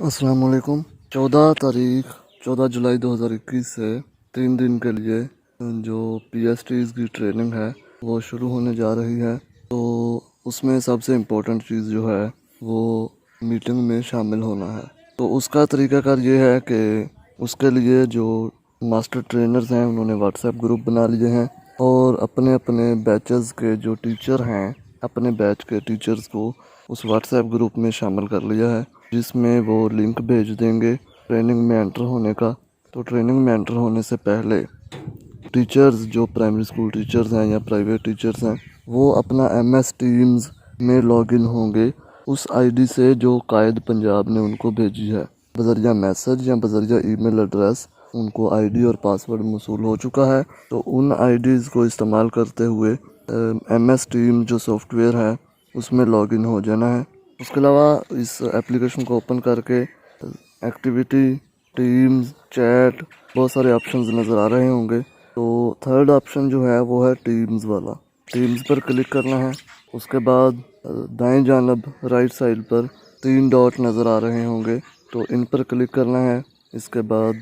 अस्सलाम वालेकुम। 14 जुलाई 2021 से 3 दिन के लिए जो PSTs की ट्रेनिंग है वो शुरू होने जा रही है। तो उसमें सबसे इम्पोर्टेंट चीज़ जो है वो मीटिंग में शामिल होना है। तो उसका तरीकाकार ये है कि उसके लिए जो मास्टर ट्रेनर्स हैं उन्होंने व्हाट्सएप ग्रुप बना लिए हैं और अपने अपने बैचेस के जो टीचर हैं अपने बैच के टीचर्स को उस व्हाट्सएप ग्रुप में शामिल कर लिया है, जिसमें वो लिंक भेज देंगे ट्रेनिंग में एंटर होने का। तो ट्रेनिंग में एंटर होने से पहले टीचर्स जो प्राइमरी स्कूल टीचर्स हैं या प्राइवेट टीचर्स हैं वो अपना MS टीम्स में लॉगिन होंगे उस आईडी से जो कायद पंजाब ने उनको भेजी है। बजरिया मैसेज या बजरिया ईमेल एड्रेस उनको आईडी और पासवर्ड मौसूल हो चुका है। तो उन आईडीज़ को इस्तेमाल करते हुए MS टीम जो सॉफ्टवेयर है उसमें लॉगिन हो जाना है। उसके अलावा इस एप्लीकेशन को ओपन करके एक्टिविटी, टीम्स, चैट, बहुत सारे ऑप्शंस नज़र आ रहे होंगे। तो थर्ड ऑप्शन जो है वो है टीम्स वाला। टीम्स पर क्लिक करना है। उसके बाद दाएं जानब राइट साइड पर 3 डॉट नज़र आ रहे होंगे, तो इन पर क्लिक करना है। इसके बाद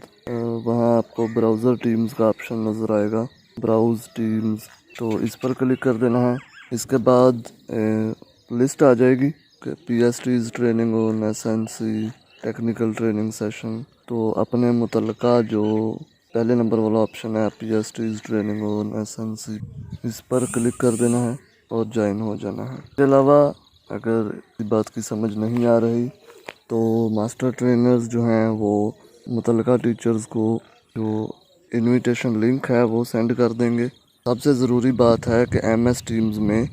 वहाँ आपको ब्राउज़र टीम्स का ऑप्शन नज़र आएगा, ब्राउज़ टीम्स, तो इस पर क्लिक कर देना है। इसके बाद लिस्ट आ जाएगी कि PSTs training on SNC technical training session. तो अपने मुतल्लिका जो पहले नंबर वाला ऑप्शन है PSTs ट्रेनिंग ऑन SNC, इस पर क्लिक कर देना है और ज्वाइन हो जाना है। इसके अलावा अगर इस बात की समझ नहीं आ रही तो मास्टर ट्रेनर्स जो हैं वो मुतल्लिका टीचर्स को जो इनविटेशन लिंक है वो सेंड कर देंगे। सबसे ज़रूरी बात है कि MS टीम्स में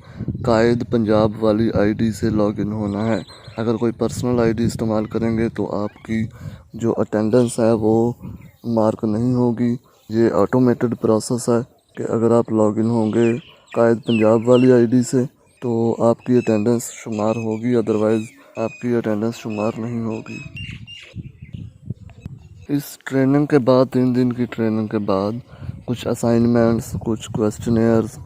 कायद पंजाब वाली आईडी से लॉगिन होना है। अगर कोई पर्सनल आईडी इस्तेमाल करेंगे तो आपकी जो अटेंडेंस है वो मार्क नहीं होगी। ये ऑटोमेटेड प्रोसेस है कि अगर आप लॉगिन होंगे कायद पंजाब वाली आईडी से तो आपकी अटेंडेंस शुमार होगी, अदरवाइज़ आपकी अटेंडेंस शुमार नहीं होगी। इस ट्रेनिंग के बाद 3 दिन की ट्रेनिंग के बाद कुछ असाइनमेंट्स, कुछ क्वेश्चनेयर्स,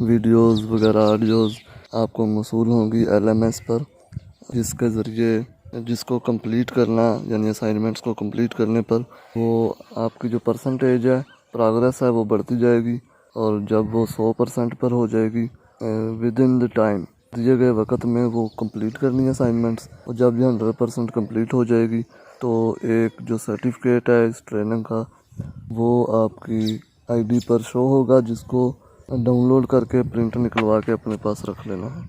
वीडियोस वगैरह ऑडियोज़ आपको मौसूल होंगी LMS पर, जिसके ज़रिए जिसको कंप्लीट करना यानी असाइनमेंट्स को कंप्लीट करने पर वो आपकी जो परसेंटेज है, प्रोग्रेस है, वो बढ़ती जाएगी। और जब वो 100% पर हो जाएगी विद इन द टाइम दिए गए वक्त में वो कंप्लीट करनी है असाइनमेंट्स, और जब ये 100% कंप्लीट हो जाएगी तो एक जो सर्टिफिकेट है इस ट्रेनिंग का वो आपकी आईडी पर शो होगा, जिसको डाउनलोड करके प्रिंट निकलवा के अपने पास रख लेना है।